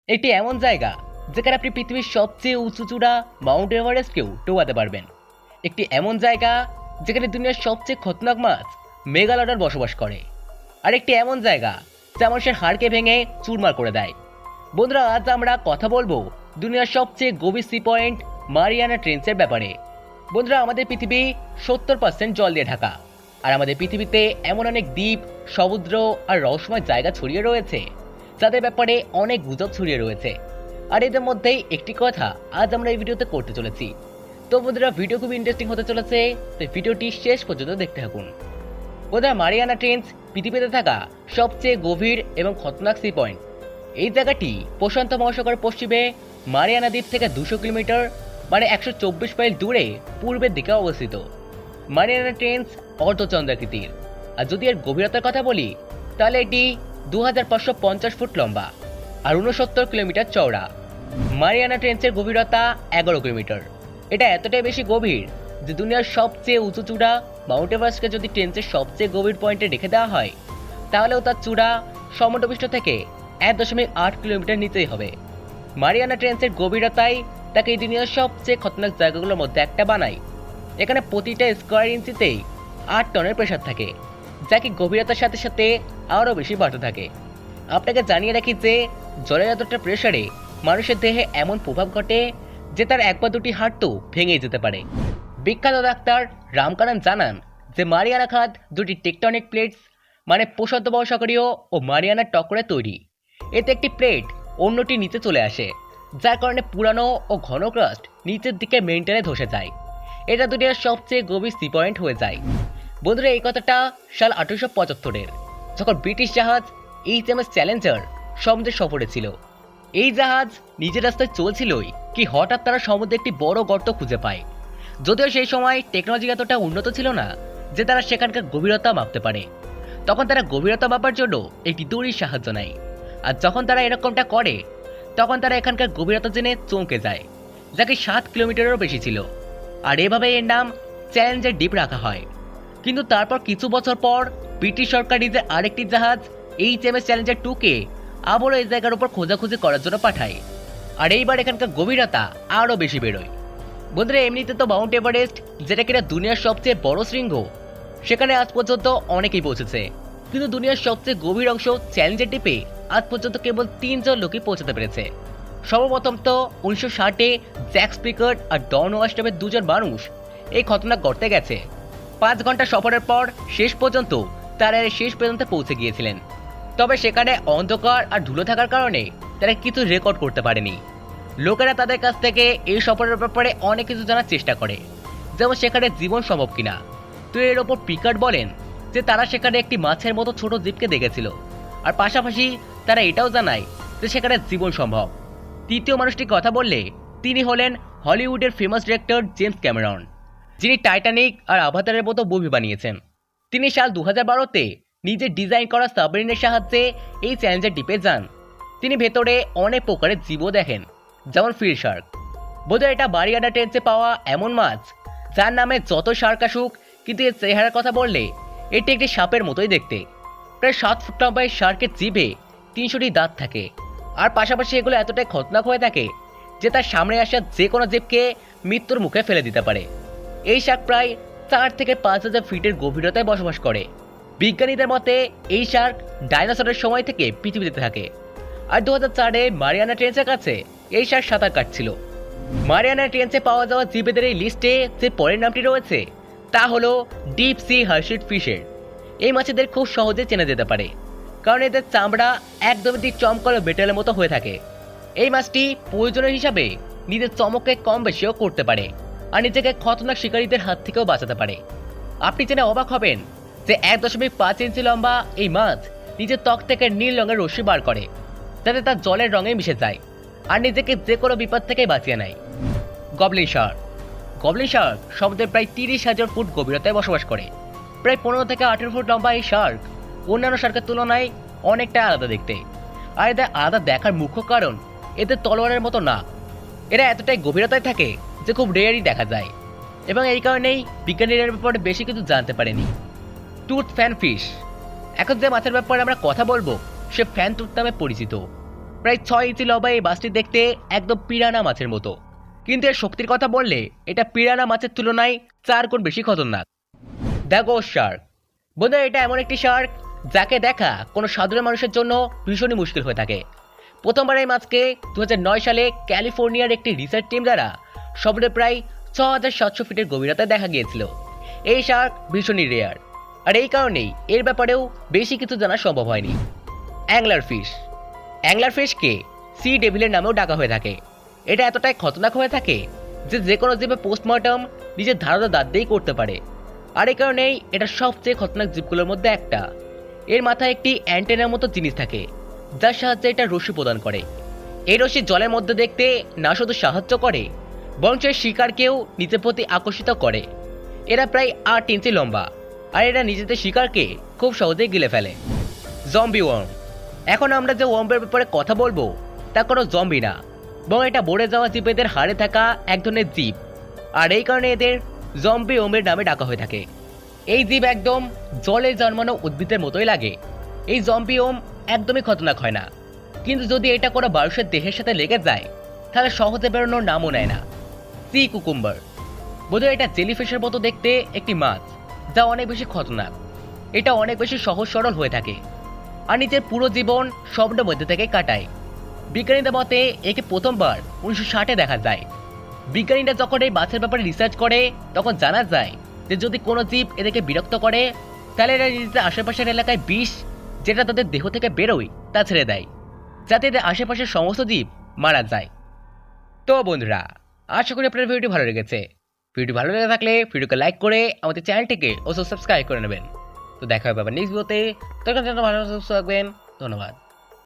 একটি এমন জায়গা যেখানে আপনি পৃথিবীর সবচেয়ে উঁচু চূড়া মাউন্ট এভারেস্টকেও টোকাতে পারবেন। একটি এমন জায়গা যেখানে দুনিয়ার সবচেয়ে খতরনাক মাছ মেগালডন বসবাস করে। আর একটি এমন জায়গা যা মানুষের হাড়কে ভেঙে চুরমার করে দেয়। বন্ধুরা, আজ আমরা কথা বলবো দুনিয়ার সবচেয়ে গভীর সি পয়েন্ট মারিয়ানা ট্রেঞ্চের ব্যাপারে। বন্ধুরা, আমাদের পৃথিবী 70% জল দিয়ে ঢাকা। আর আমাদের পৃথিবীতে এমন অনেক দ্বীপ, সমুদ্র আর রহস্যময় জায়গা ছড়িয়ে রয়েছে যাদের ব্যাপারে অনেক গুজব ছড়িয়ে রয়েছে। আর এদের মধ্যেই একটি কথা আজ আমরা এই ভিডিওতে করতে চলেছি। তো বন্ধুরা, ভিডিও খুব ইন্টারেস্টিং হতে চলেছে, তো ভিডিওটি শেষ পর্যন্ত দেখতে থাকুন। বন্ধুরা, মারিয়ানা ট্রেঞ্চ পৃথিবীতে থাকা সবচেয়ে গভীর এবং খতরনাক সি পয়েন্ট। এই জায়গাটি প্রশান্ত মহাসাগরের পশ্চিমে মারিয়ানা দ্বীপ থেকে 200 কিলোমিটার মানে 124 মাইল দূরে পূর্বের দিকে অবস্থিত। Mariana trench অর্ধচন্দ্রাকৃতির। আর যদি এর গভীরতার কথা বলি তাহলে এটি 2550 ফুট লম্বা আর 69 কিলোমিটার চওড়া। মারিয়ানা ট্রেঞ্চের গভীরতা 11 কিলোমিটার। এটা এতটাই বেশি গভীর যে দুনিয়ার সবচেয়ে উঁচু চূড়া মাউন্ট এভারেস্টকে যদি ট্রেঞ্চের সবচেয়ে গভীর পয়েন্টে রেখে দেওয়া হয় তাহলেও তার চূড়া সমুদ্রপৃষ্ঠ থেকে 1.8 কিলোমিটার নিচেই হবে। মারিয়ানা ট্রেঞ্চের গভীরতাই তাকে এই দুনিয়ার সবচেয়ে খতরনাক জায়গাগুলোর মধ্যে একটা বানায়। এখানে প্রতিটা স্কোয়ার ইঞ্চিতেই 8 টনের প্রেসার থাকে, যা কি গভীরতার সাথে সাথে আরও বেশি বাড়তে থাকে। আপনাকে জানিয়ে রাখি যে জলের এতটা প্রেসারে মানুষের দেহে এমন প্রভাব ঘটে যে তার এক বা দুটি হাড় তো ভেঙে যেতে পারে। বিখ্যাত ডাক্তার রামকানন জানান যে মারিয়ানা খাত দুটি টেকটনিক প্লেটস মানে প্রশান্ত মহাসাগরীয় ও মারিয়ানার টক্করে তৈরি। এতে একটি প্লেট অন্যটি নিচে চলে আসে, যার কারণে পুরানো ও ঘন ক্রাস্ট নিচের দিকে মেন্টেনে ধসে যায়। এটা দুনিয়ার সবচেয়ে গভীর সি পয়েন্ট হয়ে যায়। বন্ধুরা, এই কথাটা সাল 1875-এর, যখন ব্রিটিশ জাহাজ HMS চ্যালেঞ্জার সমুদ্রে সফরে ছিল। এই জাহাজ নিজের রাস্তায় চলছিলই কি হঠাৎ তারা সমুদ্রে একটি বড় গর্ত খুঁজে পায়। যদিও সেই সময় টেকনোলজি এতটা উন্নত ছিল না যে তারা সেখানকার গভীরতা মাপতে পারে। তখন তারা গভীরতা মাপার জন্য একটি দড়ির সাহায্য নেয়। আর যখন তারা এরকমটা করে তখন তারা এখানকার গভীরতা জেনে চমকে যায়, যা কি 7 কিলোমিটারেরও বেশি ছিল। আর এভাবে এর নাম চ্যালেঞ্জার ডিপ রাখা হয়। কিন্তু তারপর কিছু বছর পর ব্রিটিশ সরকার নিজের আরেকটি জাহাজ HMS চ্যালেঞ্জার 2কে আবারও এই জায়গার উপর খোঁজাখুঁজি করার জন্য পাঠায়। আর এইবার এখানকার গভীরতা আরও বেশি বেরোয়। বন্ধুরা, এমনিতে তো মাউন্ট এভারেস্ট, যেটা কিনা দুনিয়ার সবচেয়ে বড় শৃঙ্গ, সেখানে আজ পর্যন্ত অনেকেই পৌঁছেছে। কিন্তু দুনিয়ার সবচেয়ে গভীর অংশ চ্যালেঞ্জার দ্বীপে আজ পর্যন্ত কেবল 3 জন লোকই পৌঁছাতে পেরেছে। সর্বপ্রথম তো 1960-এ জ্যাক স্পিকার আর ডন ওয়াশ নামের 2 জন মানুষ এই খতরনাক গর্তে গেছে। 5 ঘন্টা সফরের পর শেষ পর্যন্ত তারা এর শেষ পর্যন্ত পৌঁছে গিয়েছিলেন। তবে সেখানে অন্ধকার আর ধুলো থাকার কারণে তারা কিছু রেকর্ড করতে পারেনি। লোকেরা তাদের কাছ থেকে এই সফরের ব্যাপারে অনেক কিছু জানার চেষ্টা করে, যেমন সেখানে জীবন সম্ভব কিনা। তো এর ওপর পিকার্ড বলেন যে তারা সেখানে একটি মাছের মতো ছোট দ্বীপকে দেখেছিল। আর পাশাপাশি তারা এটাও জানায় যে সেখানে জীবন সম্ভব। তৃতীয় মানুষটি কথা বললে তিনি হলেন হলিউডের ফেমাস ডিরেক্টর জেমস ক্যামেরন, যিনি টাইটানিক আর আভাতারের মতো মুভি বানিয়েছেন। তিনি সাল 2012-তে নিজের ডিজাইন করা সাবমেরিনের সাহায্যে এই চ্যালেঞ্জার দ্বীপে যান। তিনি ভেতরে অনেক প্রকারের জীবও দেখেন, যেমন ফিল শার্ক। বোধহয় এটা মারিয়ানা ট্রেঞ্চে পাওয়া এমন মাছ যার নামে যত শার্ক আসুক, কিন্তু এর চেহারার কথা বললে এটি একটি সাপের মতোই দেখতে। প্রায় 7 ফুট লম্বা এই শার্কের জিভে 300টি দাঁত থাকে। আর পাশাপাশি এগুলো এতটাই খতরনাক হয়ে থাকে যে তার সামনে আসা যে কোনো জীবকে মৃত্যুর মুখে ফেলে দিতে পারে। এই শার্ক প্রায় 4 থেকে 5,000 ফিটের গভীরতায় বসবাস করে। বিজ্ঞানীদের মতে এই শার্ক ডাইনোসরের সময় থেকে পৃথিবীতে থাকে। আর 2004-এ মারিয়ানা ট্রেঞ্চের কাছে এই শার্ক সাঁতার কাটছিল। মারিয়ানা ট্রেঞ্চে পাওয়া যাওয়া জীবেদের এই লিস্টে যে পরের নামটি রয়েছে তা হলো ডিপ সি হার্শিড ফিশের। এই মাছেদের খুব সহজে চেনা যেতে পারে, কারণ এদের চামড়া একদমই চমকালো মেটালের মতো হয়ে থাকে। এই মাছটি প্রয়োজনীয় হিসাবে নিজের চমককে কম বেশিও করতে পারে আর নিজেকে খতরনাক শিকারীদের হাত থেকেও বাঁচাতে পারে। আপনি জেনে অবাক হবেন যে 1.5 ইঞ্চি লম্বা এই মাছ নিজের ত্বক থেকে নীল রঙের রশ্মি বার করে, যাতে তার জলের রঙে মিশে যায় আর নিজেকে যে কোনো বিপদ থেকে বাঁচিয়ে নেয়। Goblin Shark. গবলিন শার্ক সমুদ্রের প্রায় 30,000 ফুট গভীরতায় বসবাস করে। প্রায় 15 থেকে 18 ফুট লম্বা এই শার্ক অন্যান্য শার্কের তুলনায় অনেকটা আলাদা দেখতে। আর এদের আলাদা দেখার মুখ্য কারণ এদের তলোয়ারের মতো না। এরা এতটাই গভীরতায় থাকে যে খুব রেয়ারই দেখা যায়, এবং এই কারণেই বিজ্ঞানীরা এর ব্যাপারে বেশি কিছু জানতে পারেনি। Tooth fan fish. এখন যে মাছের ব্যাপারে আমরা কথা বলবো সে ফ্যান টুথ নামে পরিচিত। প্রায় 6 ইঞ্চি লম্বা এই মাছটি দেখতে একদম পিরানা মাছের মতো, কিন্তু এর শক্তির কথা বললে এটা পিরানা মাছের তুলনায় 4 গুণ বেশি খতরনাক। The ghost shark. বন্ধুরা, এটা এমন একটি শার্ক যাকে দেখা কোনো সাধারণ মানুষের জন্য ভীষণই মুশকিল হয়ে থাকে। প্রথমবার এই মাছকে 2009 সালে ক্যালিফোর্নিয়ার একটি রিসার্চ টিম দ্বারা সমুদ্রে প্রায় 6700 ফিটের গভীরতায় দেখা গিয়েছিল। এই শার্ক ভীষণই রেয়ার, আর এই কারণেই এর ব্যাপারেও বেশি কিছু জানা সম্ভব হয়নি। Angler fish. অ্যাংলার ফিশকে সি ডেভিলের নামেও ডাকা হয়ে থাকে। এটা এতটাই খতরনাক হয়ে থাকে যে কোনো জীবে পোস্টমর্টম নিজের ধারণা দাঁত দিয়েই করতে পারে, আর এই কারণেই এটা সবচেয়ে খতরনাক জীবগুলোর মধ্যে একটা। এর মাথায় একটি অ্যান্টেনার মতো জিনিস থাকে যার সাহায্যে এটা রশ্মি প্রদান করে। এই রশ্মি জলের মধ্যে দেখতে না শুধু সাহায্য করে, বরং এর শিকারকেও নিজের প্রতি আকর্ষিত করে। এরা প্রায় 8 ইঞ্চি লম্বা, আর এরা নিজেদের শিকারকে খুব সহজেই গিলে ফেলে। Zombie worm. এখন আমরা যে ওয়ার্মের ব্যাপারে কথা বলবো তা কোনো জম্বি না, বরং এটা মরে যাওয়া জীবেদের হাড়ে থাকা এক ধরনের জীব, আর এই কারণে এদের জম্বি ওমের নামে ডাকা হয়ে থাকে। এই জীব একদম জলে জন্মানো উদ্ভিদের মতোই লাগে। এই জম্বি ওম একদমই খতরনাক হয় না, কিন্তু যদি এটা কোনো মানুষের দেহের সাথে লেগে যায় তাহলে সহজে বেরোনোর নামও নেয় না। Sea cucumber. বোধহয় এটা জেলিফিশের মতো দেখতে একটি মাছ যা অনেক বেশি খতরনাক। এটা অনেক বেশি সহজ সরল হয়ে থাকে আর নিজের পুরো জীবন সমুদ্রের মধ্যে থেকে কাটায়। বিজ্ঞানীদের মতে একে প্রথমবার 1960-এ দেখা যায়। বিজ্ঞানীরা যখন এই মাছের ব্যাপারে রিসার্চ করে তখন জানা যায় যে যদি কোনো জীব এদেরকে বিরক্ত করে তাহলে এরা নিজেদের আশেপাশের এলাকায় বিষ, যেটা তাদের দেহ থেকে বেরোয়, তা ছেড়ে দেয় যাতে এদের আশেপাশের সমস্ত জীব মারা যায়। তো বন্ধুরা, আশা করি আপনার ভিডিওটি ভালো লেগেছে। ভিডিও ভালো লেগে থাকলে ভিডিওকে লাইক করে আমাদের চ্যানেলটিকে অবশ্যই সাবস্ক্রাইব করে নেবেন। তো দেখা হবে আবার নেক্সট ভিডিওতে। তখন ভালো থাকবেন। ধন্যবাদ।